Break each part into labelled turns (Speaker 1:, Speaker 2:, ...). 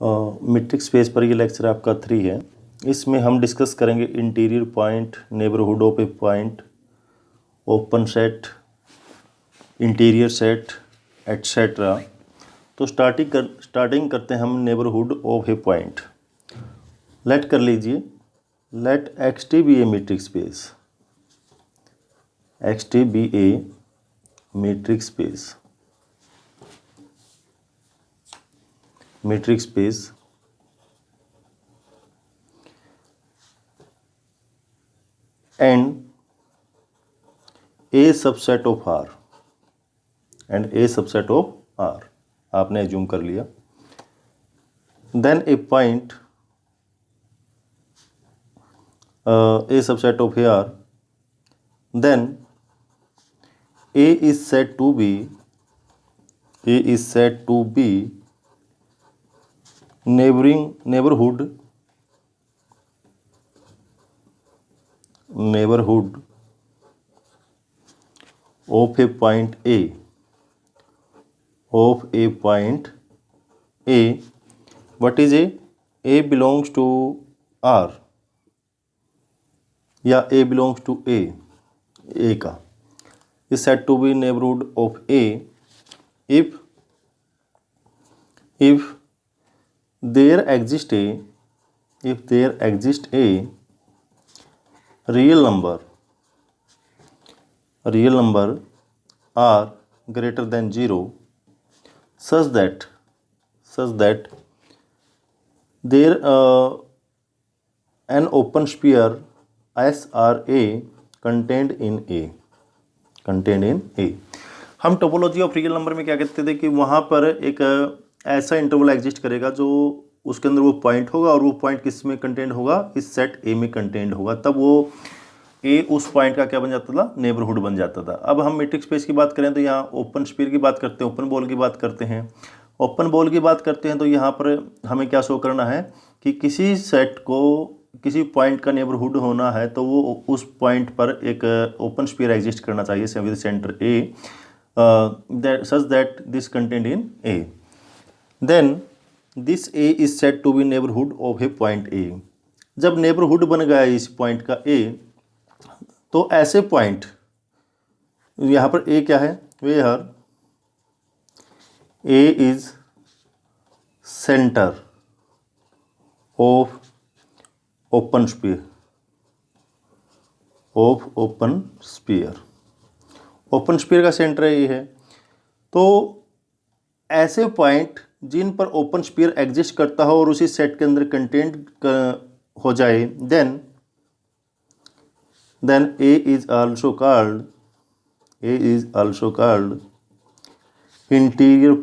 Speaker 1: Metric space पर ये lecture आपका 3 है। इसमें हम डिस्कस करेंगे interior point, neighbourhood of a point, open set, interior set etcetera. तो स्टार्टिंग करते हैं हम neighbourhood of a point. Let कर लीजिए, let x to be a metric space, x to be a metric space, metric space and a subset of R and a subset of R आपने assume कर लिया। then a point a subset of R, then a is said to be neighborhood of a point A, what is A belongs to R या A belongs to A का is said to be neighborhood of A if there exists a real number r greater than 0 such that there an open sphere SRA contained in A। हम topology of real number में क्या कहते थे कि वहाँ पर एक ऐसा इंटरवल एग्जिस्ट करेगा जो उसके अंदर वो पॉइंट होगा और वो पॉइंट किस में कंटेंट होगा, इस सेट ए में कंटेंट होगा, तब वो ए उस पॉइंट का क्या बन जाता था, नेबरहुड बन जाता था। अब हम मीट्रिक स्पेस की बात करें तो यहाँ ओपन स्फीयर की बात करते हैं, ओपन बॉल की बात करते हैं। ओपन बॉल की बात करते हैं तो यहाँ पर हमें क्या शो करना है कि किसी सेट को किसी पॉइंट का नेबरहुड होना है तो वो उस पॉइंट पर एक ओपन स्फीयर एग्जिस्ट करना चाहिए with centre A such that this contained in A, then this A is said to be neighborhood of a point A। जब नेबरहुड बन गया इस पॉइंट का A, तो ऐसे पॉइंट यहाँ पर A क्या है, where A is center of open sphere, open sphere का सेंटर ये है। तो ऐसे पॉइंट जिन पर ओपन स्फीयर एग्जिस्ट करता हो और उसी सेट के अंदर कंटेंट हो जाए, then a is also called interior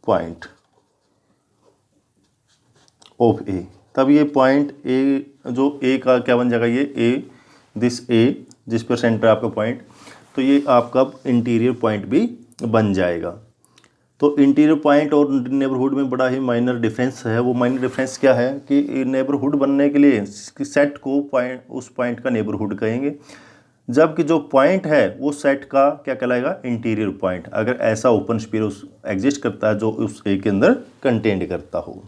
Speaker 1: point of a. तब ये पॉइंट ए जो ए का क्या बन जाएगा, ये ए दिस ए जिस पर सेंटर आपका पॉइंट, तो ये आपका इंटीरियर पॉइंट भी बन जाएगा। तो इंटीरियर पॉइंट और नेबरहुड में बड़ा ही माइनर डिफरेंस है। वो माइनर डिफरेंस क्या है कि नेबरहुड बनने के लिए सेट को उस पॉइंट का नेबरहुड कहेंगे, जबकि जो पॉइंट है वो सेट का क्या कहलाएगा, इंटीरियर पॉइंट, अगर ऐसा ओपन स्फीयर एग्जिस्ट करता है जो उस ए के अंदर कंटेंट करता हो।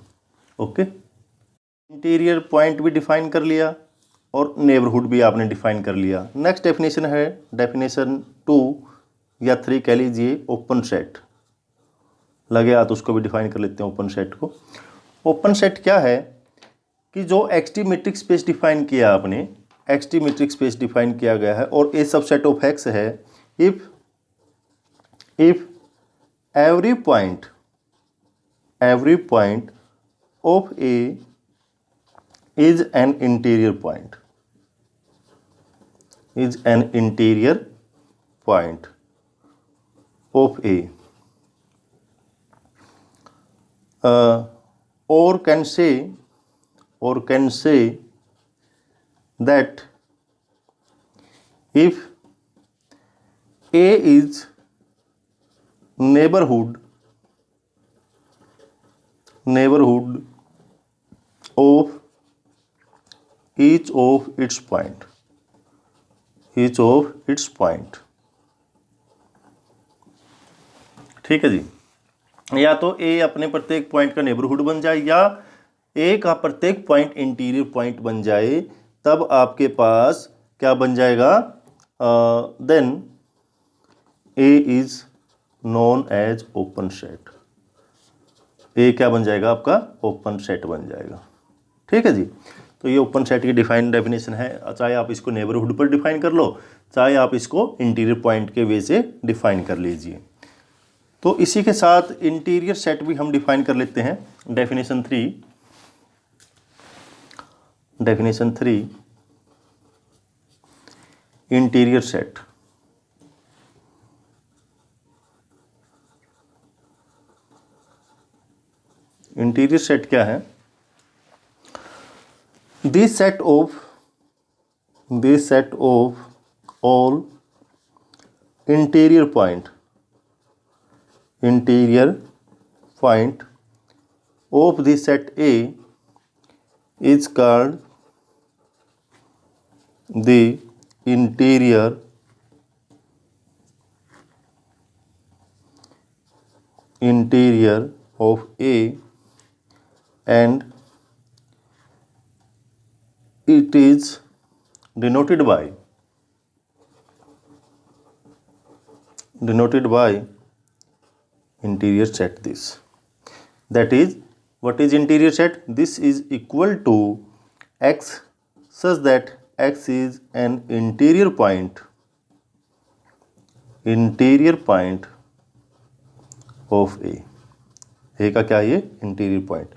Speaker 1: ओके, इंटीरियर पॉइंट भी डिफाइन कर लिया और नेबरहुड भी आपने डिफाइन कर लिया। नेक्स्ट डेफिनेशन है डेफिनेशन 2 या 3 कह लीजिए, ओपन सेट लगे हाथ, उसको भी डिफाइन कर लेते हैं ओपन सेट को। ओपन सेट क्या है कि जो एक्सटी मीट्रिक स्पेस डिफाइन किया आपने, एक्सटी मीट्रिक स्पेस डिफाइन किया गया है और ए सबसेट ऑफ एक्स है if every point of A is an interior point of A, or can say that if A is neighborhood of each of its point, ठीक है जी। या तो ए अपने प्रत्येक पॉइंट का नेबरहुड बन जाए या ए का प्रत्येक पॉइंट इंटीरियर पॉइंट बन जाए, तब आपके पास क्या बन जाएगा, then a is known as open set. A क्या बन जाएगा आपका, ओपन सेट बन जाएगा। ठीक है जी। तो ये ओपन सेट की डेफिनेशन है, चाहे आप इसको नेबरहुड पर डिफाइन कर लो, चाहे आप इसको इंटीरियर पॉइंट के वे से डिफाइन कर लीजिए। तो इसी के साथ इंटीरियर सेट भी हम डिफाइन कर लेते हैं। Definition three interior set. Interior set क्या है, this set of all interior point of the set A is called the interior of A, and it is denoted by interior set this. That is, what is interior set? This is equal to x such that x is an interior point of A. A का क्या है, ये interior point.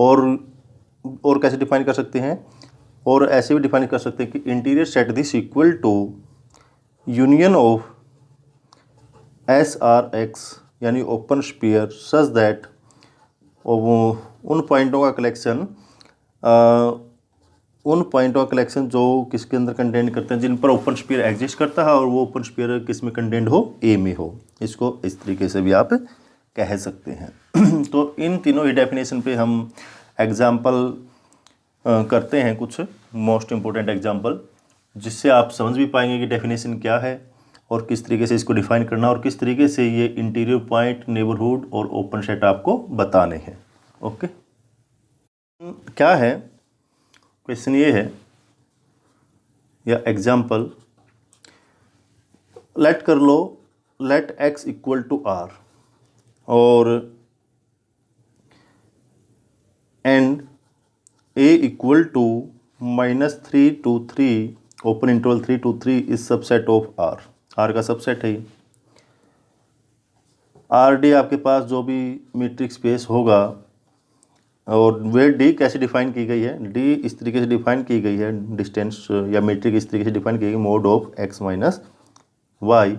Speaker 1: और कैसे define कर सकते हैं, और ऐसे भी डिफाइन कर सकते हैं कि interior set this equal to union of SRX यानी ओपन स्फीयर सच दैट उन पॉइंटों का कलेक्शन जो किसके अंदर कंटेंट करते हैं, जिन पर ओपन स्फीयर एग्जिस्ट करता है, और वो ओपन स्फीयर किस में कंटेंट हो, ए में हो। इसको इस तरीके से भी आप कह सकते हैं। तो इन तीनों ही डेफिनेशन पे हम एग्जाम्पल करते हैं, कुछ मोस्ट इम्पोर्टेंट एग्जाम्पल, जिससे आप समझ भी पाएंगे कि डेफिनेशन क्या है और किस तरीके से इसको डिफाइन करना, और किस तरीके से ये इंटीरियर पॉइंट, नेबरहुड और ओपन सेट आपको बताने हैं। ओके, क्या है क्वेश्चन, ये है या एग्जाम्पल, लेट कर लो, let x equal to r और and a equal to -3 to 3 open interval 3 to 3 is subset of r का सबसेट है। आर डी आपके पास जो भी मीट्रिक स्पेस होगा, और वे डी कैसे डिफाइन की गई है, डी इस तरीके से डिफाइन की गई है, डिस्टेंस या मीट्रिक इस तरीके से डिफाइन की गई, mod of x minus y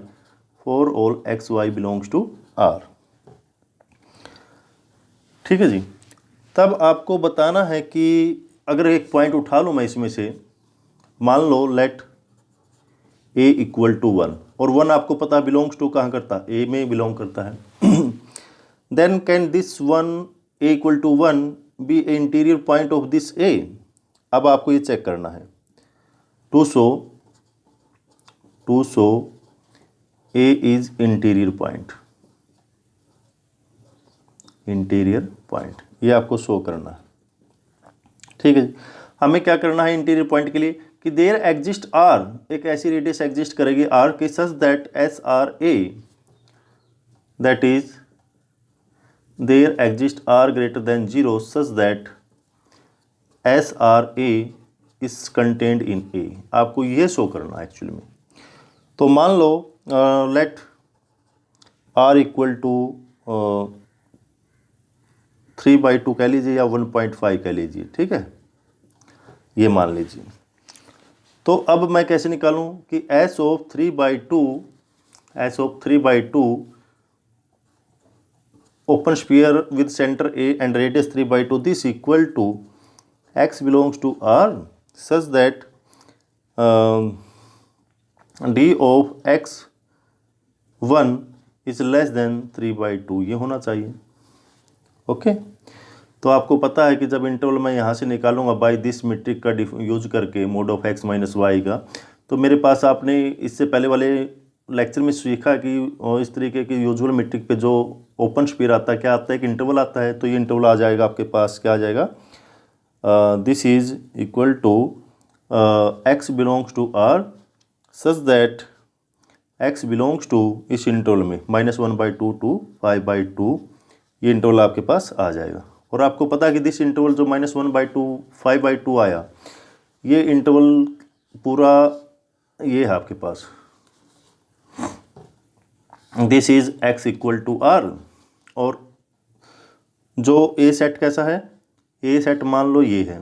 Speaker 1: for all x y belongs to r। ठीक है जी। तब आपको बताना है कि अगर एक पॉइंट उठा लूँ मैं इसमें से, मान लो लेट a इक्वल टू 1, और 1 आपको पता बिलोंग्स टू कहाँ करता है, a में बिलोंग करता है। Then can this 1 a equal to 1 be a interior point of this a। अब आपको ये चेक करना है, to show a is interior point, ये आपको शो करना है। ठीक है जी। हमें क्या करना है इंटीरियर पॉइंट के लिए, कि देयर एग्जिस्ट r, एक ऐसी रेडियस एग्जिस्ट करेगी r के such that SRA, that is there exist r greater than 0 such that SRA is contained in A। आपको ये शो करना है एक्चुअली में। तो मान लो लेट r इक्वल टू 3/2 कह लीजिए या 1.5 कह लीजिए। ठीक है, ये मान लीजिए। तो अब मैं कैसे निकालूं कि s of 3/2 open sphere with centre A and radius 3/2 this equal to x belongs to r such that d of x1 is less than 3/2, ये होना चाहिए। ओके, तो आपको पता है कि जब इंटरवल मैं यहाँ से निकालूंगा बाय दिस मीट्रिक का यूज करके, mod of x minus y का, तो मेरे पास आपने इससे पहले वाले लेक्चर में सीखा कि इस तरीके की यूजुअल मीट्रिक पे जो ओपन स्फीयर आता है, क्या आता है, एक इंटरवल आता है। तो ये इंटरवल आ जाएगा आपके पास, क्या आ जाएगा, this is equal to x belongs to r such that x belongs to इस इंटरवल में -1/2 टू 5/2, ये इंटरवल आपके पास आ जाएगा। और आपको पता है कि दिस इंटरवल जो -1/2 5/2 आया, ये इंटरवल पूरा ये है आपके पास, this is x equal to r। और जो ए सेट कैसा है, ए सेट मान लो ये है,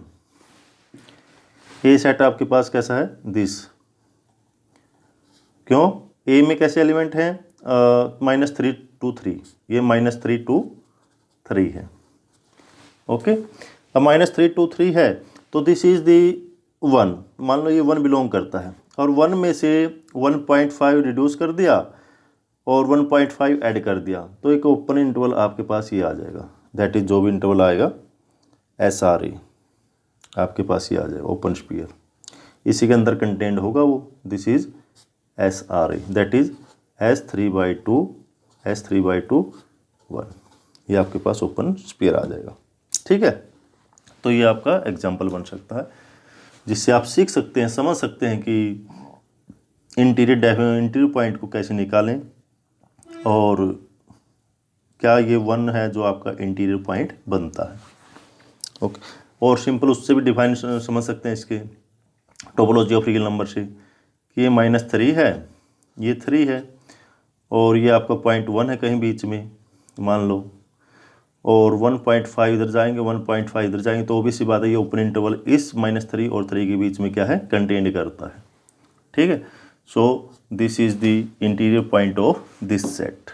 Speaker 1: ए सेट आपके पास कैसा है, दिस, क्यों, ए में कैसे एलिमेंट हैं, -3 to 3, ये -3 to 3 है। ओके, अब -3 to 3 है तो दिस इज दी 1, मान लो ये 1 बिलोंग करता है, और 1 में से 1.5 रिड्यूस कर दिया और 1.5 ऐड कर दिया, तो एक ओपन इंटरवल आपके पास ये आ जाएगा, दैट इज जो भी इंटरवल आएगा SRA आपके पास ये आ जाएगा, ओपन स्फीयर, इसी के अंदर कंटेंट होगा वो, this is SRA, that is S3/2 1, ये आपके पास ओपन स्फीयर आ जाएगा। ठीक है, तो ये आपका एग्जाम्पल बन सकता है, जिससे आप सीख सकते हैं, समझ सकते हैं कि इंटीरियर पॉइंट को कैसे निकालें, और क्या ये 1 है जो आपका इंटीरियर पॉइंट बनता है। ओके, और सिंपल उससे भी डिफाइन समझ सकते हैं इसके टोपोलॉजी ऑफ रियल नंबर से, कि ये -3 है, ये 3 है, और ये आपका पॉइंट 1 है कहीं बीच में मान लो, और 1.5 इधर जाएंगे, 1.5 इधर जाएंगे, तो obvious सी बात है ये ओपन इंटरवल इस -3 और 3 के बीच में क्या है, कंटेन करता है। ठीक है, so this is the interior point of this set.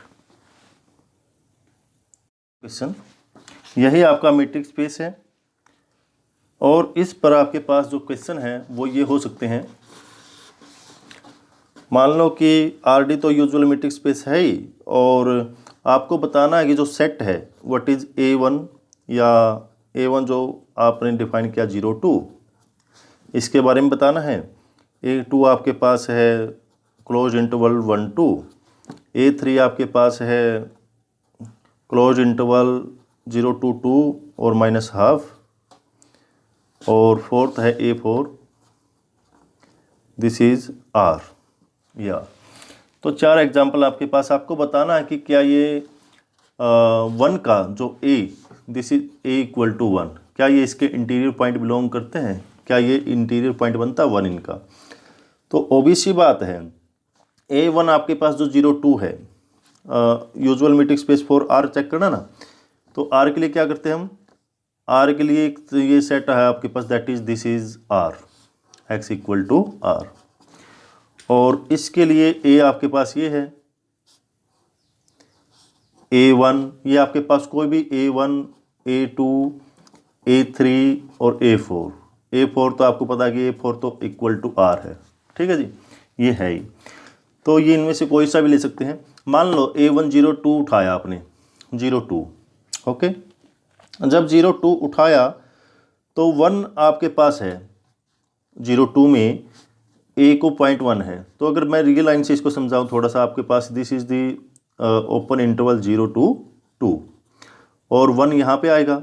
Speaker 1: Question, यही आपका मैट्रिक्स स्पेस है, और इस पर आपके पास जो क्वेश्चन है वो ये हो सकते हैं, मान लो कि RD तो यूजुअल मैट्रिक्स स्पेस है ही, और आपको बताना है कि जो सेट है व्हाट इज A1, या A1 जो आपने डिफाइन किया 0-2, इसके बारे में बताना है। A2 आपके पास है क्लोज इंटरवल 1-2, A3 आपके पास है क्लोज इंटरवल 0-2 और -12, और फोर्थ है A4, दिस इज R, या तो 4 एग्जाम्पल आपके पास। आपको बताना है कि क्या ये 1 का जो A, this is A equal to 1, क्या ये इसके इंटीरियर पॉइंट बिलोंग करते हैं, क्या ये इंटीरियर पॉइंट बनता है 1 इनका। तो ओबीसी बात है, A1 आपके पास जो 0-2 है, usual matrix space for R check करना ना, तो R के लिए क्या करते हैं हम, R के लिए ये सेट है आपके पास, that is this is R, x equal to R, और इसके लिए A आपके पास ये है A1, ये आपके पास कोई भी A1, A2, A3 और A4 तो आपको पता है कि A4 तो इक्वल टू R है। ठीक है जी, ये है ही, तो ये इनमें से कोई सा भी ले सकते हैं। मान लो A1 0-2 उठाया आपने, 0-2, ओके, जब 0-2 उठाया तो 1 आपके पास है, 0-2 में A को 0.1 है, तो अगर मैं रियल लाइन से इसको समझाऊं थोड़ा सा, आपके पास this is the open interval 0-2 और 1 यहाँ पे आएगा।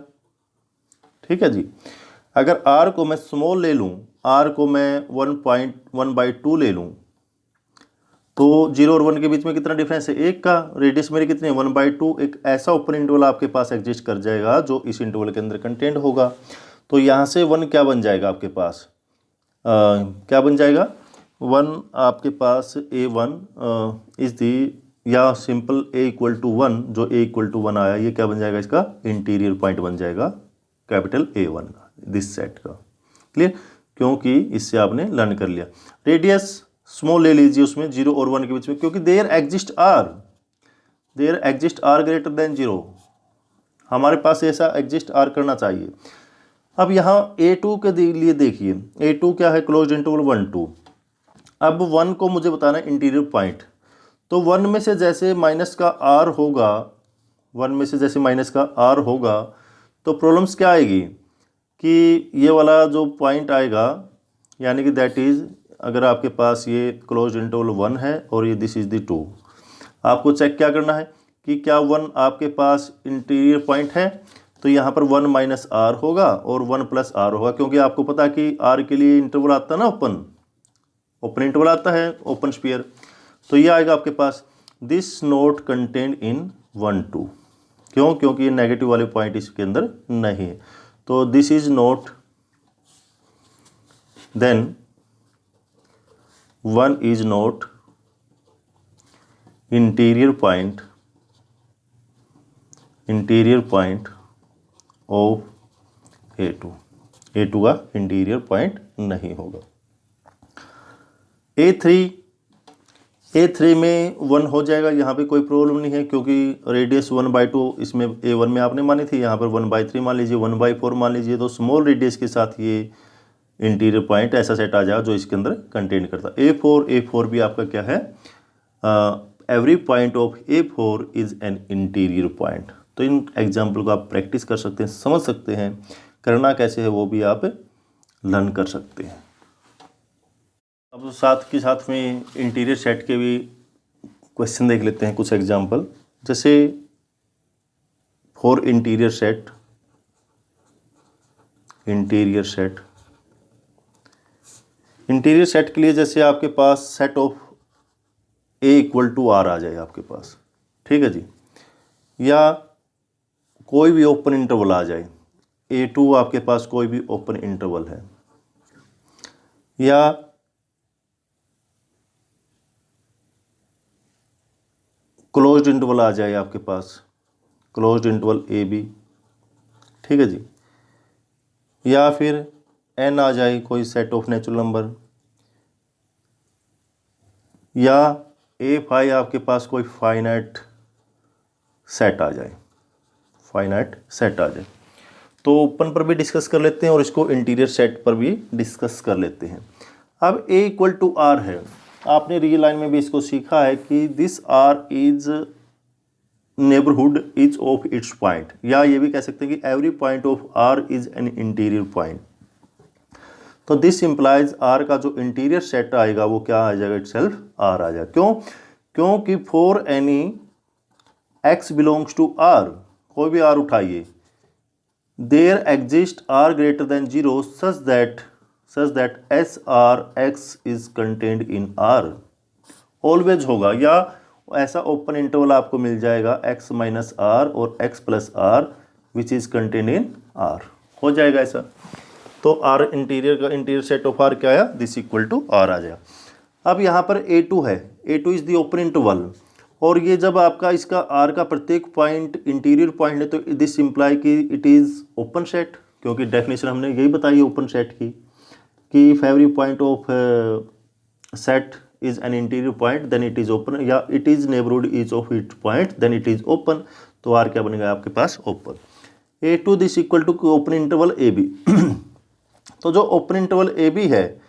Speaker 1: ठीक है जी, अगर R को मैं स्मॉल ले लूँ, R को मैं 1.1/2 ले लूँ, तो 0 और 1 के बीच में कितना डिफरेंस है, 1 का, रेडियस मेरी कितनी है 1/2, एक ऐसा ओपन इंटरवल आपके पास एग्जिस्ट कर जाएगा जो इस इंटरवल के अंदर कंटेंट होगा। तो यहाँ से 1 क्या बन जाएगा आपके पास, क्या बन जाएगा, 1 आपके पास A1 इज दी, या सिंपल A इक्वल टू 1, जो A इक्वल टू 1 आया, ये क्या बन जाएगा, इसका इंटीरियर पॉइंट बन जाएगा कैपिटल A1 का, दिस सेट का। क्लियर, क्योंकि इससे आपने लर्न कर लिया। रेडियस स्मॉल ले लीजिए उसमें 0 और 1 के बीच में, क्योंकि there exist R greater than 0, हमारे पास ऐसा एग्जिस्ट R करना चाहिए। अब यहाँ A2 के लिए देखिए, A2 क्या है, क्लोज इंटरवल 1-2। अब 1 को मुझे बताना है इंटीरियर पॉइंट, तो 1 में से जैसे माइनस का R होगा, 1 में से जैसे माइनस का R होगा, तो प्रॉब्लम्स क्या आएगी कि ये वाला जो पॉइंट आएगा, यानी कि दैट इज़, अगर आपके पास ये क्लोज इंटरवल 1 है और ये दिस इज़ द 2, आपको चेक क्या करना है कि क्या 1 आपके पास इंटीरियर पॉइंट है, तो यहाँ पर 1 माइनस आर होगा और 1 प्लस आर होगा, क्योंकि आपको पता है कि आर के लिए इंटरवल आता है ना, ओपन इंटरवल आता है, ओपन स्फीयर। तो ये आएगा आपके पास दिस नोट कंटेंट इन 1 2। क्यों? क्योंकि ये नेगेटिव वाले पॉइंट इसके अंदर नहीं है। तो this is not, then 1 is not interior point of A2। A2 का इंटीरियर पॉइंट नहीं होगा। A3 में 1 हो जाएगा, यहाँ पे कोई प्रॉब्लम नहीं है, क्योंकि रेडियस 1/2 इसमें A1 में आपने मानी थी, यहाँ पर 1/3 मान लीजिए, 1/4 मान लीजिए। तो स्मॉल रेडियस के साथ ये इंटीरियर पॉइंट ऐसा सेट आ जाएगा जो इसके अंदर कंटेन करता है। A4 भी आपका क्या है, every point of A4 is an interior point. तो इन एग्जाम्पल को आप प्रैक्टिस कर सकते हैं, समझ सकते हैं, करना कैसे है वो भी आप लर्न कर सकते हैं। अब साथ के साथ में इंटीरियर सेट के भी क्वेश्चन देख लेते हैं, कुछ एग्जाम्पल। जैसे फॉर इंटीरियर सेट के लिए जैसे आपके पास सेट ऑफ A = R आ जाए आपके पास, ठीक है जी, या कोई भी ओपन इंटरवल आ जाए, A2 आपके पास कोई भी ओपन इंटरवल है, या क्लोज्ड इंटरवल आ जाए आपके पास, क्लोज्ड इंटरवल AB, ठीक है जी, या फिर N आ जाए कोई सेट ऑफ नेचुरल नंबर, या A5 आपके पास कोई फाइनाइट सेट आ जाए, तो ओपन पर भी डिस्कस कर लेते हैं और इसको इंटीरियर सेट पर भी डिस्कस कर लेते हैं। अब A = R है, आपने रियल लाइन में भी इसको सीखा है कि this R is neighbourhood is of its point, या ये भी कह सकते हैं कि every point of R is an interior point. तो दिस इम्प्लाइज R का जो इंटीरियर सेट आएगा वो क्या आ जाएगा, इटसेल्फ R आ जाएगा। क्यों? क्योंकि for any X belongs to R, कोई भी R उठाइए, there exist R greater than 0 such that SRX is contained in R always होगा, या ऐसा ओपन इंटरवल आपको मिल जाएगा X - R और X + R which is contained in R, हो जाएगा ऐसा। तो R interior set of R क्या आया, दिस = R आ जाएगा। अब यहाँ पर A2 है, A2 is the open interval, और ये जब आपका इसका R का प्रत्येक पॉइंट इंटीरियर पॉइंट है, तो दिस इम्प्लाई कि इट इज़ ओपन सेट, क्योंकि डेफिनेशन हमने यही बताई ओपन सेट की, कि if every point of set is an interior point then it is open, या it is neighbourhood is of it point then it is open. तो R क्या बनेगा आपके पास, open. A2 this = open interval AB। तो जो open interval AB है,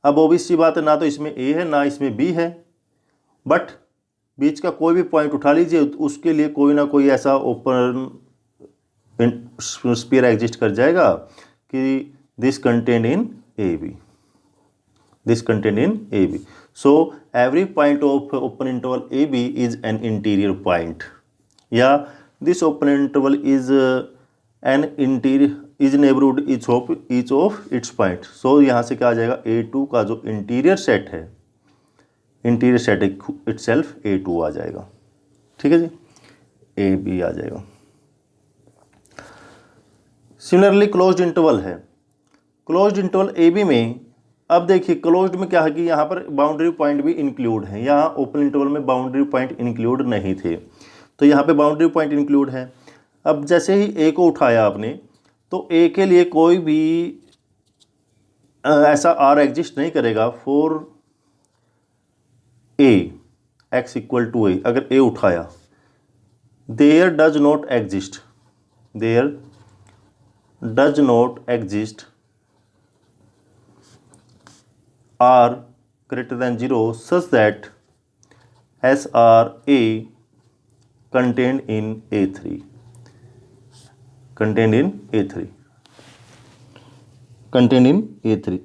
Speaker 1: अब ऑब्वियस सी बात है, ना तो इसमें A है ना इसमें B है, बट बीच का कोई भी पॉइंट उठा लीजिए, उसके लिए कोई ना कोई ऐसा ओपन स्फीयर एग्जिस्ट कर जाएगा कि this contain in AB, so every point of open interval AB is an interior point, या this open interval is an interior is neighbourhood each of its point. So यहाँ से क्या आ जाएगा, A2 का जो इंटीरियर सेट है, interior set itself A2 आ जाएगा, ठीक है जी, AB आ जाएगा। सिमिलरली क्लोज्ड इंटरवल है, क्लोज्ड इंटरवल AB में, अब देखिए क्लोज्ड में क्या है कि यहाँ पर बाउंड्री पॉइंट भी इंक्लूड है, यहाँ ओपन इंटरवल में बाउंड्री पॉइंट इंक्लूड नहीं थे, तो यहाँ पे बाउंड्री पॉइंट इंक्लूड है। अब जैसे ही A को उठाया आपने, तो A के लिए कोई भी ऐसा R एग्जिस्ट नहीं करेगा फॉर A, X = A, अगर A उठाया, there does not exist R greater than 0 such that SRA contained in A3,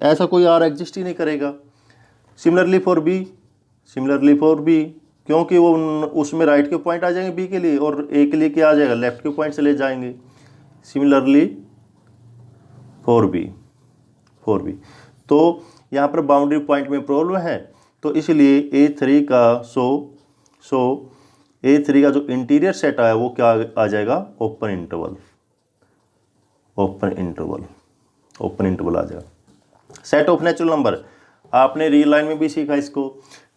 Speaker 1: ऐसा कोई R एग्जिस्ट ही नहीं करेगा। सिमिलरली फॉर B, क्योंकि वो उसमें राइट के पॉइंट आ जाएंगे बी के लिए, और ए के लिए क्या आ जाएगा, लेफ्ट के पॉइंट चले जाएंगे। सिमिलरली फॉर बी तो यहाँ पर बाउंड्री पॉइंट में प्रॉब्लम है, तो इसलिए A3 का A3 का जो इंटीरियर सेट आया वो क्या आ जाएगा, ओपन इंटरवल आ जाएगा। सेट ऑफ नेचुरल नंबर, आपने रियल लाइन में भी सीखा इसको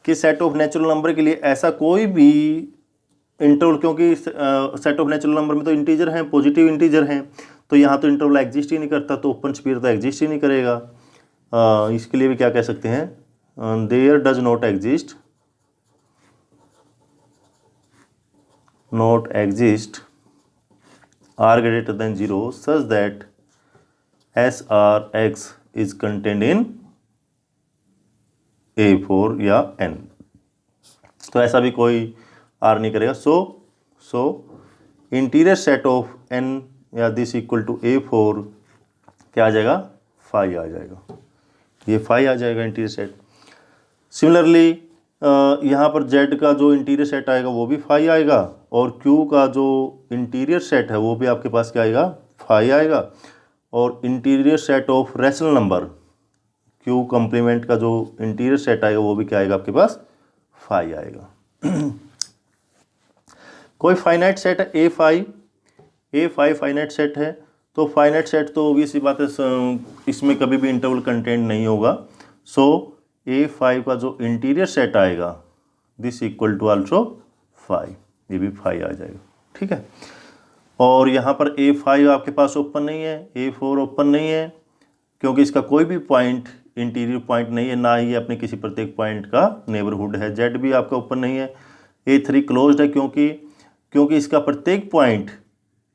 Speaker 1: कि सेट ऑफ नेचुरल नंबर के लिए ऐसा कोई भी इंटरवल, क्योंकि सेट ऑफ नेचुरल नंबर में तो इंटीजर हैं, पॉजिटिव इंटीजर हैं, तो यहाँ तो इंटरवल एग्जिस्ट ही नहीं करता, तो ओपन स्फीयर तो एग्जिस्ट ही नहीं करेगा। इसके लिए भी क्या कह सकते हैं, there does not exist R greater than 0 such that SRX is contained in A4 या N। तो ऐसा भी कोई R नहीं करेगा। सो इंटीरियर सेट ऑफ N या दिस इक्वल टू A4 क्या आ जाएगा, फाई आ जाएगा, ये फाई आ जाएगा इंटीरियर सेट। सिमिलरली यहाँ पर Z का जो इंटीरियर सेट आएगा वो भी फाई आएगा, और Q का जो इंटीरियर सेट है वो भी आपके पास क्या आएगा, फाई आएगा। और interior set of rational number Q complement का जो इंटीरियर सेट आएगा वो भी क्या आएगा आपके पास, फाई आएगा। कोई फाइनाइट सेट है A5 फाइनाइट सेट है, तो फाइनाइट सेट तो ऑब्वियस बात है इसमें कभी भी इंटरवल कंटेंट नहीं होगा। सो A5 का जो इंटीरियर सेट आएगा this equal to also phi, ये भी फाई आ जाएगा, ठीक है। और यहाँ पर A5 आपके पास ओपन नहीं है, A4 ओपन नहीं है, क्योंकि इसका कोई भी पॉइंट इंटीरियर पॉइंट नहीं है, ना ही अपने किसी प्रत्येक पॉइंट का नेबरहुड है। Z भी आपका ओपन नहीं है। A3 क्लोज्ड है, क्योंकि इसका प्रत्येक पॉइंट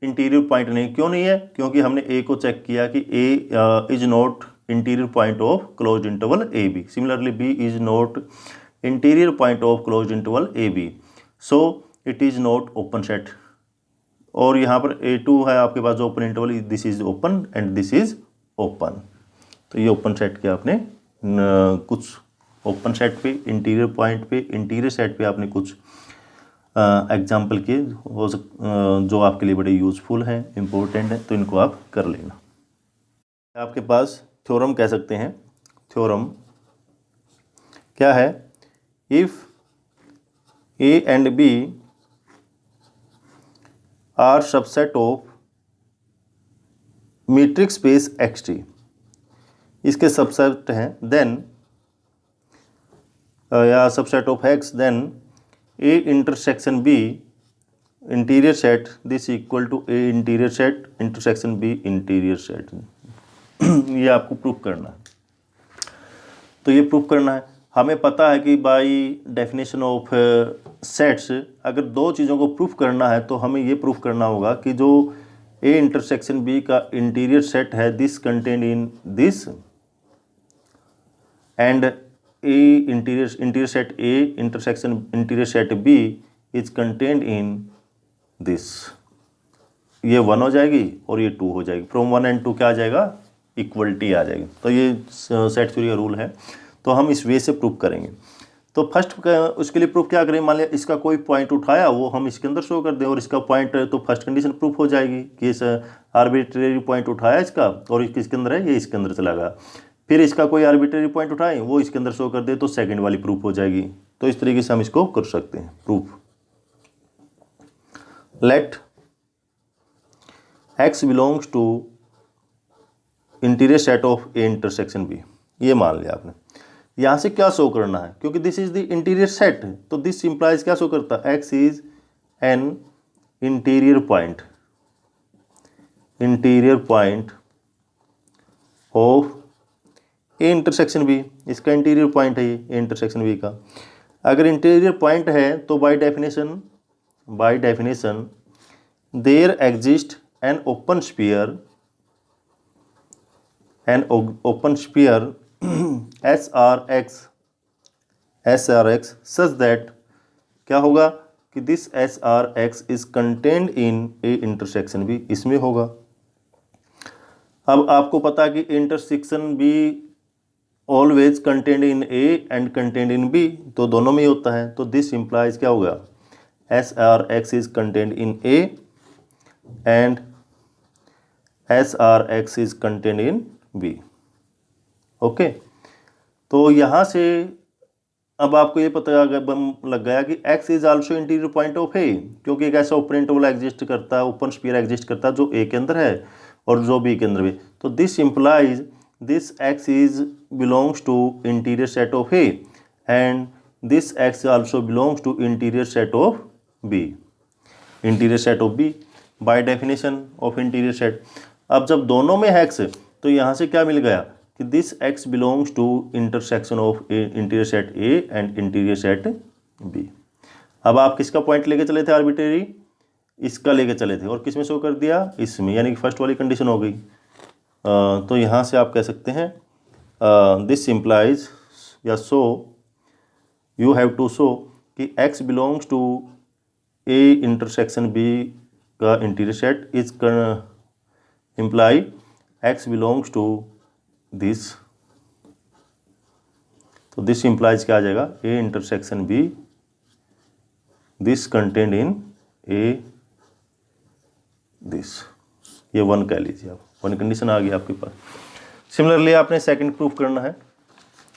Speaker 1: इंटीरियर पॉइंट नहीं। क्यों नहीं है, क्योंकि हमने A को चेक किया कि A is not interior point of closed interval AB। Similarly B is not interior point of closed interval AB, so it is not open set. और यहाँ पर A2 है आपके पास जो open interval, this is open and this is open. तो ये open set के आपने कुछ ओपन सेट पे, इंटीरियर पॉइंट पे, इंटीरियर सेट पे आपने कुछ एग्जाम्पल के जो आपके लिए बड़े यूज़फुल हैं, इम्पोर्टेंट हैं, तो इनको आप कर लेना। आपके पास थ्योरम कह सकते हैं। थ्योरम क्या है, if A and B are subset of metric space XT, इसके सबसेट हैं, देन या subset of X, then A intersection B interior set this equal to A interior set intersection B interior set. ये आपको proof करना है। तो ये proof करना है, हमें पता है कि बाय डेफिनेशन ऑफ सेट्स अगर दो चीज़ों को प्रूफ करना है तो हमें ये प्रूफ करना होगा कि जो A इंटरसेक्शन B का इंटीरियर सेट है this contained in this, and A interior set A intersection interior set B is contained in this. ये 1 हो जाएगी और ये 2 हो जाएगी। फ्रॉम 1 and 2 क्या आ जाएगा, इक्वलिटी आ जाएगी। तो ये सेट थ्योरी का रूल है, तो हम इस वे से प्रूफ करेंगे। तो फर्स्ट उसके लिए प्रूफ क्या करें, मान लिया इसका कोई पॉइंट उठाया वो हम इसके अंदर शो कर दें, और इसका पॉइंट तो फर्स्ट कंडीशन प्रूफ हो जाएगी कि इस आर्बिट्रेरी पॉइंट उठाया इसका और किसके अंदर है, ये इसके अंदर चला गया। फिर इसका कोई आर्बिट्रेरी पॉइंट उठाए वो इसके अंदर शो कर दे, तो सेकंड वाली प्रूफ हो जाएगी। तो इस तरीके से हम इसको कर सकते हैं proof. Let X belongs to interior set of A intersection B, ये मान लिया आपने। यहाँ से क्या शो करना है, क्योंकि this is the interior set, तो दिस इंप्लाइज क्या शो करता है, X is an interior point of A intersection B। इसका इंटीरियर पॉइंट है ये A इंटरसेक्शन B का। अगर इंटीरियर पॉइंट है तो by definition there exist an open sphere SRX such that क्या होगा कि this SRX is contained in A intersection B, इसमें होगा। अब आपको पता है कि intersection B always contained in A and contained in B, तो दोनों में ही होता है। तो दिस इम्प्लाइज क्या होगा, S are x is contained in A and S are x is contained in B. Okay, तो यहाँ से अब आपको ये पता लग गया कि x is also interior point of a, क्योंकि एक ऐसा ओपन इंटरवल एग्जिस्ट करता है, ओपन स्फीयर एग्जिस्ट करता है जो ए के अंदर है और जो बी के अंदर भी। तो this implies this x is belongs to interior set of A and this x also belongs to interior set of B, interior set of B by definition of interior set. अब जब दोनों में है x, तो यहाँ से क्या मिल गया कि this x belongs to intersection of interior set A and interior set B. अब आप किसका पॉइंट लेके चले थे आर्बिट्रेरी, इसका लेके चले थे, और किस में शो कर दिया, इसमें, यानी कि फर्स्ट वाली कंडीशन हो गई। तो यहाँ से आप कह सकते हैं दिस इम्प्लाइज या so you have to show कि x belongs to A intersection b का interior set is imply x belongs to this. तो दिस इम्प्लाइज क्या आ जाएगा, a intersection B this content in a this. ये one कह लीजिए आप, वन कंडीशन आ गई आपके पास। सिमिलरली आपने सेकंड प्रूफ करना है,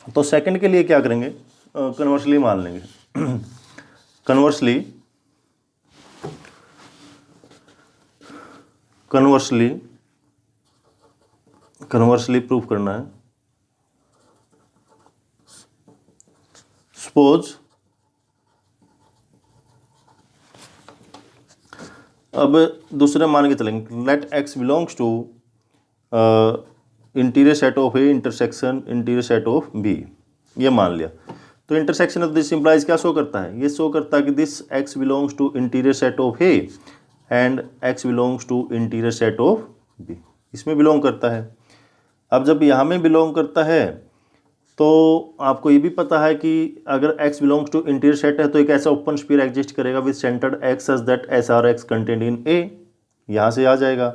Speaker 1: तो सेकंड के लिए क्या करेंगे, कन्वर्सली मान लेंगे। कन्वर्सली प्रूफ करना है। सपोज अब दूसरे मान के चलेंगे, let x belongs to interior set of A intersection interior set of B, ये मान लिया। तो इंटरसेक्शन ऑफ दिस इम्प्लाइज क्या शो करता है, ये शो करता है कि this x belongs to interior set of A and x belongs to interior set of B, इसमें बिलोंग करता है। अब जब यहाँ में बिलोंग करता है तो आपको ये भी पता है कि अगर x belongs to interior set है तो एक ऐसा ओपन स्फीयर एग्जिस्ट करेगा with centred x such that S are x content in a, यहाँ से आ जाएगा।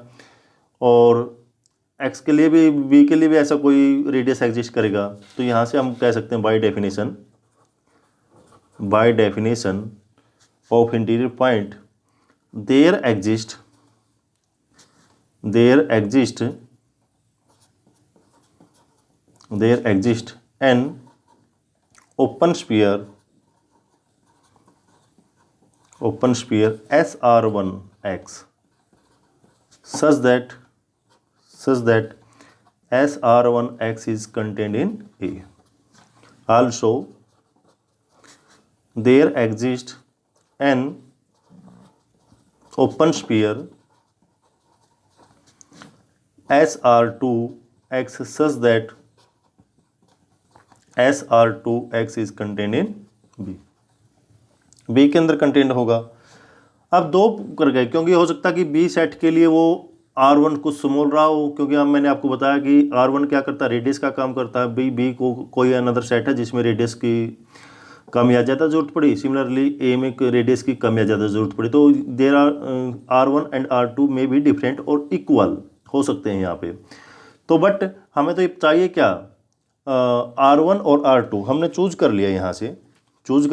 Speaker 1: और x के लिए भी b के लिए भी ऐसा कोई रेडियस एग्जिस्ट करेगा, तो यहाँ से हम कह सकते हैं by definition of interior point there exist an open sphere SR1X such that SR1X is contained in A. Also, there exists an open sphere SR2X such that SR2X is contained in B, B के अंदर content होगा। अब दो कर गए, क्योंकि हो सकता है कि B सेट के लिए वो R1 कुछ स्मॉल रहा हो, क्योंकि हम मैंने आपको बताया कि R1 क्या करता है, रेडियस का काम करता है। B को कोई अनदर सेट है जिसमें रेडियस की कम या ज़्यादा जरूरत पड़ी, सिमिलरली A में रेडियस की कम या ज़्यादा जरूरत पड़ी, तो there are R1 and R2 में भी डिफरेंट और इक्वल हो सकते हैं यहाँ पे। तो बट हमें तो ये चाहिए क्या, R1 और R2 हमने चूज कर लिया, यहाँ से choose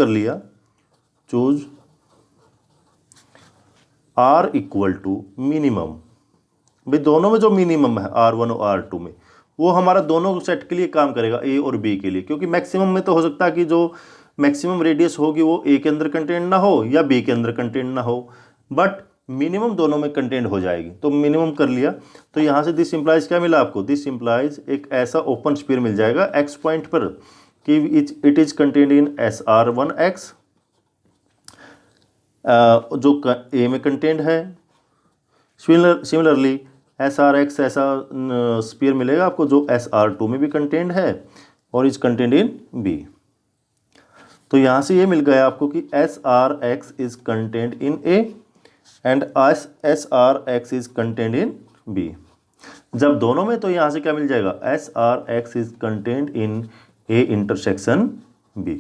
Speaker 1: R equal to minimum, भाई दोनों में जो मिनिमम है R1 और R2 में, वो हमारा दोनों सेट के लिए काम करेगा, A और B के लिए। क्योंकि मैक्सिमम में तो हो सकता है कि जो मैक्सिमम रेडियस होगी वो A के अंदर कंटेंट ना हो या B के अंदर कंटेंट ना हो, बट मिनिमम दोनों में कंटेंट हो जाएगी। तो मिनिमम कर लिया, तो यहाँ से दिस इम्प्लाइज क्या मिला आपको, दिस इम्प्लाइज एक ऐसा ओपन स्फीयर मिल जाएगा x पॉइंट पर कि it is content in SR1X, जो A में कंटेंट है। सिमिलरली SRX ऐसा स्फीयर मिलेगा आपको जो SR2 में भी कंटेंट है और इज कंटेंट इन B। तो यहाँ से ये मिल गया आपको कि SRX is content in A and SRX is content in B। जब दोनों में, तो यहाँ से क्या मिल जाएगा, SRX is content in A intersection B।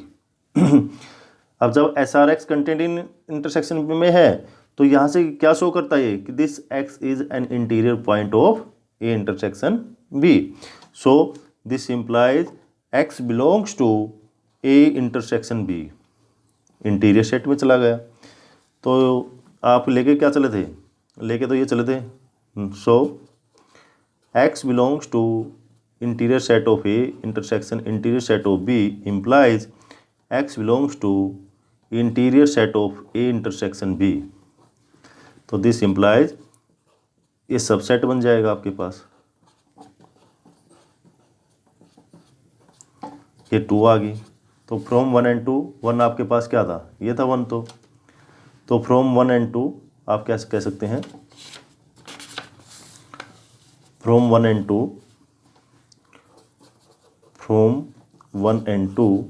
Speaker 1: अब जब SRX content in intersection B में है, तो यहाँ से क्या शो करता है कि this X is an interior point of A intersection B। So this implies x belongs to A intersection B, interior set में चला गया। तो आप लेके क्या चले थे, लेके तो ये चले थे, so x belongs to interior set of A intersection interior set of b implies x belongs to interior set of A intersection b. तो दिस इम्प्लाइज ये सबसेट बन जाएगा आपके पास। ये 2 आ गई, तो फ्रॉम 1 एंड 2, 1 आपके पास क्या था, ये था 1। तो फ्रॉम 1 एंड 2 आप कैसे कह सकते हैं, फ्रॉम 1 एंड 2, फ्रॉम 1 एंड 2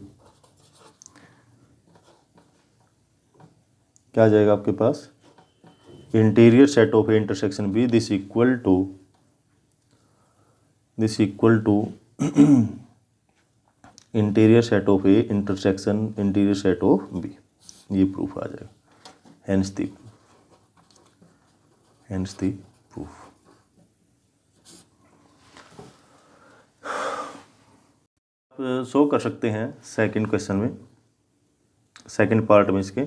Speaker 1: क्या आ जाएगा आपके पास, interior set of A intersection B this equal to interior set of A intersection interior set of B. ये प्रूफ आ जाएगा, हेंस द प्रूफ। आप शो कर सकते हैं सेकंड क्वेश्चन में, सेकंड पार्ट में इसके,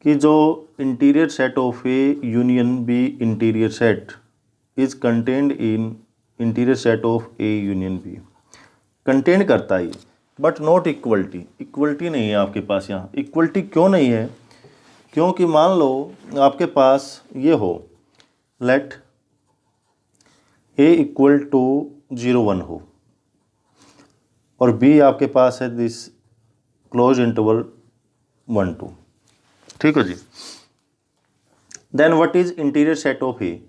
Speaker 1: कि जो interior set of A union B interior set is contained in interior set of A union B. Contain करता है बट नॉट इक्वलिटी, इक्वलिटी नहीं है आपके पास। यहाँ इक्वलिटी क्यों नहीं है, क्योंकि मान लो आपके पास ये हो, लेट ए इक्वल टू 0 1 हो और बी आपके पास है दिस क्लोज इंटरवल 1 2, ठीक है जी। Then what is interior set of A,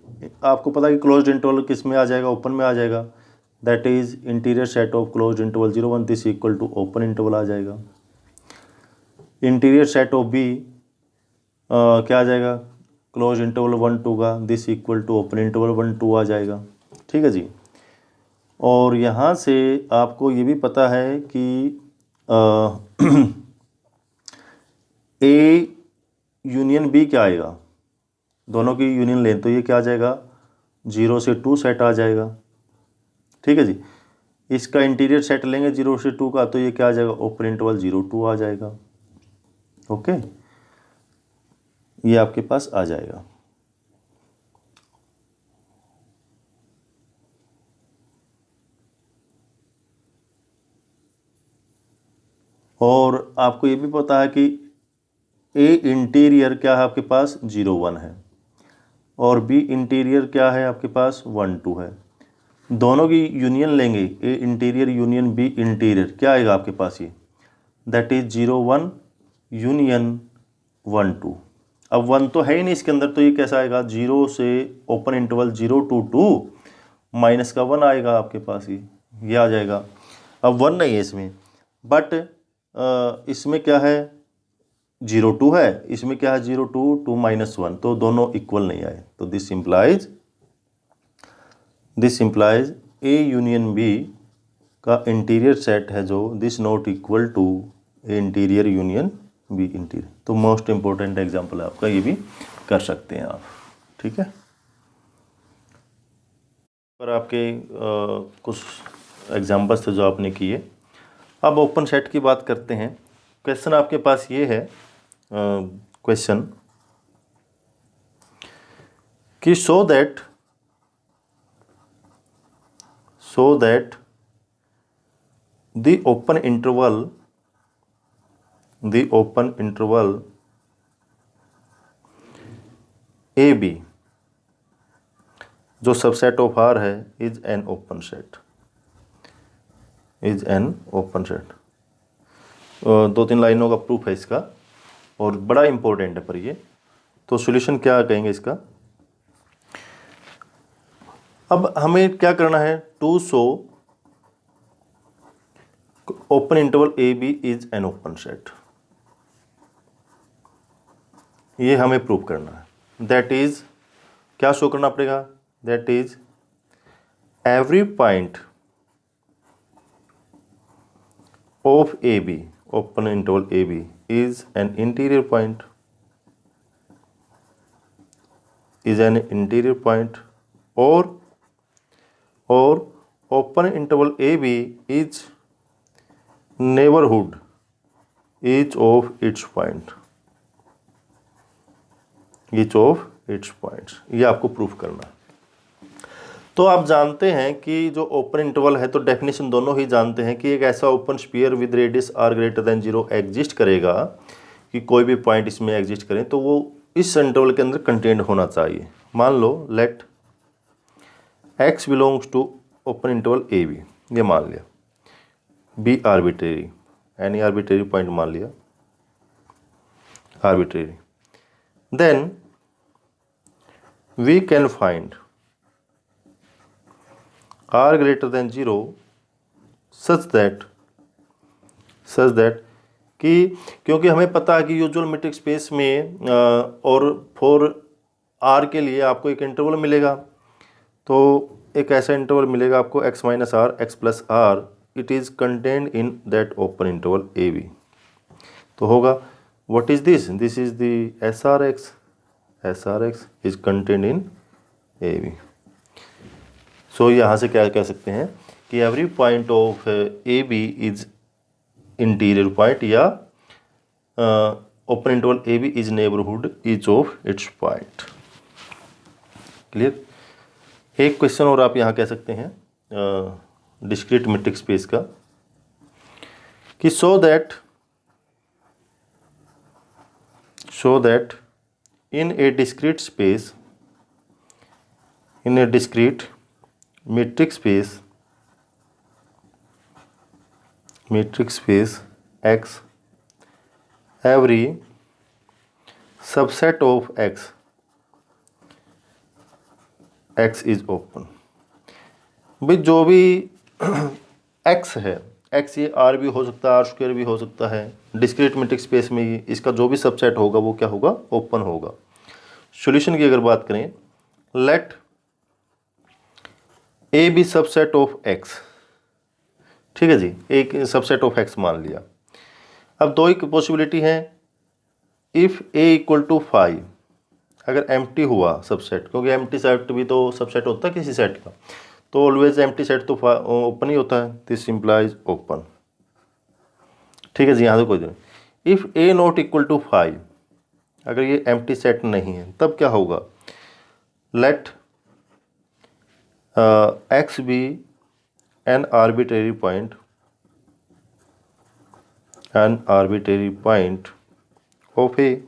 Speaker 1: आपको पता है कि क्लोज्ड इंटरवल किस में आ जाएगा, ओपन में आ जाएगा। That is interior set of closed interval 0 1 this equal to open interval आ जाएगा। इंटीरियर सेट ऑफ बी क्या आ जाएगा, क्लोज इंटरवल 1 2 का this equal to open interval 1 2 आ जाएगा, ठीक है जी। और यहाँ से आपको ये भी पता है कि ए यूनियन बी क्या आएगा, दोनों की यूनियन लें तो ये क्या आ जाएगा, 0 से 2 सेट आ जाएगा, ठीक है जी। इसका इंटीरियर सेट लेंगे 0 से 2 का, तो ये क्या आ जाएगा, ओपन इंटरवल 0 2 आ जाएगा, ओके। ये आपके पास आ जाएगा। और आपको ये भी पता है कि ए इंटीरियर क्या है आपके पास, 0 1 है, और बी इंटीरियर क्या है आपके पास, 1 2 है। दोनों की यूनियन लेंगे, ए इंटीरियर यूनियन बी इंटीरियर, क्या आएगा आपके पास ये, दैट इज 0 1 यूनियन 1 2। अब 1 तो है ही नहीं इसके अंदर, तो ये कैसा आएगा, 0 से ओपन इंटरवल 0 2 2 माइनस का 1 आएगा आपके पास, ये आ जाएगा। अब 1 नहीं है इसमें, बट इसमें क्या है, 0 2 है, इसमें क्या है 0 2 2 माइनस 1, तो दोनों इक्वल नहीं आए। तो this implies A union B का इंटीरियर सेट है जो this not equal to A interior union B interior. तो मोस्ट इंपॉर्टेंट एग्जांपल है आपका, ये भी कर सकते हैं आप, ठीक है। पर आपके कुछ एग्जांपल्स थे जो आपने किए। अब ओपन सेट की बात करते हैं। क्वेश्चन आपके पास ये है, क्वेश्चन कि so that the open interval AB जो सबसेट ऑफ R है इज एन ओपन सेट, दो तीन लाइनों का प्रूफ है इसका और बड़ा इंपॉर्टेंट है पर ये। तो सॉल्यूशन क्या कहेंगे इसका, अब हमें क्या करना है, to show open interval A B is an open set, ये हमें प्रूव करना है। दैट इज क्या शो करना पड़ेगा, that is every point of A B, open interval A B is an interior point, और open interval A B is neighbourhood each of its point, each of its points, ये आपको proof करना है। तो आप जानते हैं कि जो ओपन इंटरवल है, तो डेफिनेशन दोनों ही जानते हैं कि एक ऐसा open sphere with radius R greater than 0 exist करेगा, कि कोई भी पॉइंट इसमें एग्जिस्ट करें तो वो इस इंटरवल के अंदर कंटेंट होना चाहिए। मान लो let x belongs to open interval A B, ये मान लिया, be arbitrary, any arbitrary point मान लिया arbitrary, then we can find r greater than 0 such that कि क्योंकि हमें पता है कि यूजुअल मेट्रिक स्पेस में और फॉर r के लिए आपको एक इंटरवल मिलेगा, तो एक ऐसा इंटरवल मिलेगा आपको x minus r x plus r, it is contained in that open interval A B. तो होगा what is this, this is the S are x is contained in A B. So यहाँ से क्या कह सकते हैं कि every point of A B is interior point, या open interval A B is neighbourhood each of its point. Clear. एक question और आप यहाँ कह सकते हैं डिस्क्रीट मेट्रिक स्पेस का, कि so that in A discrete space, in A discrete metric space X, every subset of X is open। भाई जो भी X है, X ये R भी हो सकता है, R स्क्वायर भी हो सकता है, डिस्क्रीट मेट्रिक स्पेस में ही इसका जो भी सबसेट होगा वो क्या होगा, ओपन होगा। सॉल्यूशन की अगर बात करें, let A B subset of X, ठीक है जी, एक सबसेट ऑफ एक्स मान लिया। अब दो ही पॉसिबिलिटी है, इफ़ ए इक्वल टू 5, अगर एम्प्टी हुआ सबसेट, क्योंकि एम्प्टी सेट भी तो सबसेट होता है किसी सेट का, तो ऑलवेज एम्प्टी सेट तो ओपन ही होता है, दिस इम्प्लाइज ओपन। ठीक है जी, यहाँ से कोई नहीं। If A not equal to 5, अगर ये एम्प्टी सेट नहीं है, तब क्या होगा, late x be an arbitrary point of A,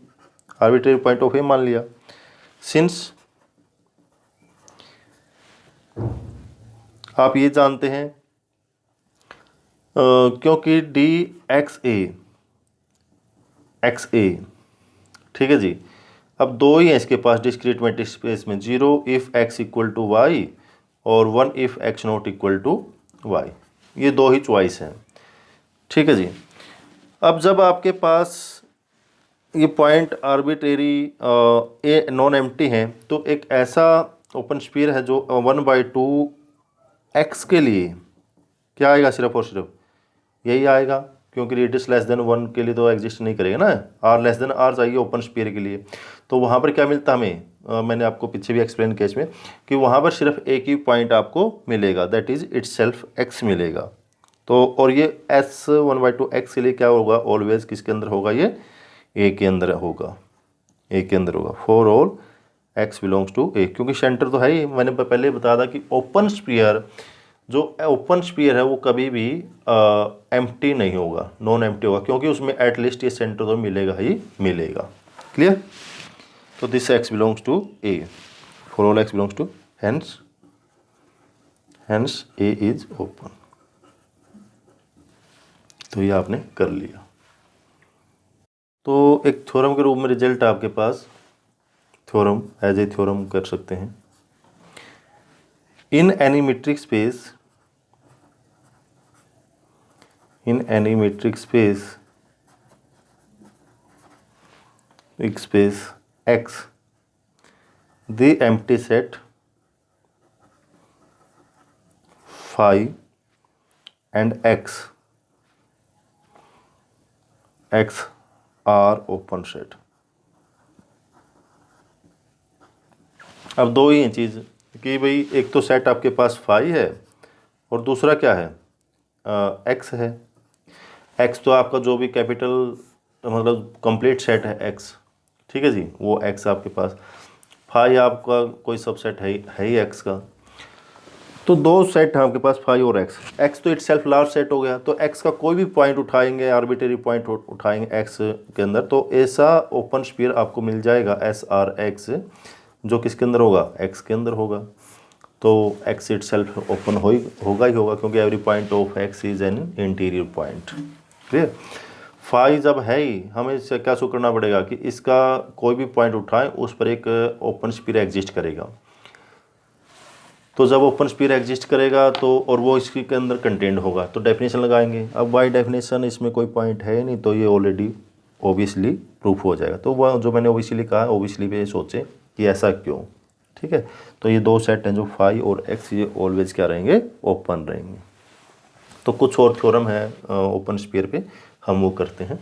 Speaker 1: arbitrary point of A मान लिया, since आप ये जानते हैं क्योंकि डी एक्स ए, ठीक है जी। अब दो ही हैं इसके पास डिस्क्रीट मेट्रिक स्पेस में, 0 if x equal to y और 1 if x not equal to y, ये दो ही चॉइस हैं। ठीक है जी। अब जब आपके पास ये point arbitrary a non empty हैं, तो एक ऐसा ओपन स्फीयर है जो 1/2 x के लिए क्या आएगा, सिर्फ और सिर्फ यही आएगा, क्योंकि रेडियस लेस देन 1 के लिए तो एग्जिस्ट नहीं करेगा ना, r लेस देन r चाहिए ओपन स्फीयर के लिए। तो वहाँ पर क्या मिलता हमें, मैंने आपको पीछे भी एक्सप्लेन किया इसमें, कि वहाँ पर सिर्फ एक ही पॉइंट आपको मिलेगा, दैट इज़ इटसेल्फ x मिलेगा। तो और ये s 1/2 x के लिए क्या होगा, ऑलवेज किसके अंदर होगा, ये a के अंदर होगा, a के अंदर होगा, for all x belongs to a, क्योंकि सेंटर तो है ही। मैंने पहले बताया था कि ओपन स्फीयर, जो ओपन स्फीयर है वो कभी भी एम्प्टी नहीं होगा, नॉन एम्प्टी होगा, क्योंकि उसमें एटलीस्ट ये सेंटर तो मिलेगा ही मिलेगा। क्लियर। तो this x belongs to a, for all x belongs to, hence a is open. तो ये आपने कर लिया। तो एक थ्योरम के रूप में रिजल्ट आपके पास, थ्योरम एज ए थ्योरम कर सकते हैं, in any metric space X, the empty set phi and X are open set। अब दो ही हैं चीज़ कि भाई एक तो सेट आपके पास फाई है और दूसरा क्या है, एक्स है। एक्स तो आपका जो भी कैपिटल मतलब कंप्लीट सेट है एक्स, ठीक है जी, वो एक्स आपके पास। फाई आपका कोई सबसेट है ही एक्स का। तो दो सेट हैं आपके पास फाई और एक्स। एक्स तो इटसेल्फ लार्ज सेट हो गया, तो एक्स का कोई भी पॉइंट उठाएंगे, आर्बिट्रेरी पॉइंट उठाएंगे एक्स के अंदर, तो ऐसा ओपन स्फीयर आपको मिल जाएगा एस आर एक्स, जो किसके अंदर होगा, एक्स के अंदर होगा। तो एक्स इटसेल्फ ओपन होगा ही होगा, क्योंकि every point of X is an interior point. Clear. Phi जब है ही, हमें इससे क्या शो करना पड़ेगा कि इसका कोई भी पॉइंट उठाएं उस पर एक ओपन स्फीयर एग्जिस्ट करेगा। तो जब ओपन स्फीयर एग्जिस्ट करेगा तो और वो इसके के अंदर कंटेंट होगा, तो डेफिनेशन लगाएंगे। अब बाय डेफिनेशन इसमें कोई पॉइंट है नहीं, तो ये ऑलरेडी ओबियसली प्रूफ हो जाएगा। तो वह जो मैंने ओबियसली कहा, ओबियसली पे सोचे कि ऐसा क्यों। ठीक है, तो ये दो सेट हैं जो फाई और एक्स, ये ऑलवेज क्या रहेंगे, ओपन रहेंगे। तो कुछ और थ्योरम है ओपन स्फीयर पे, हम वो करते हैं।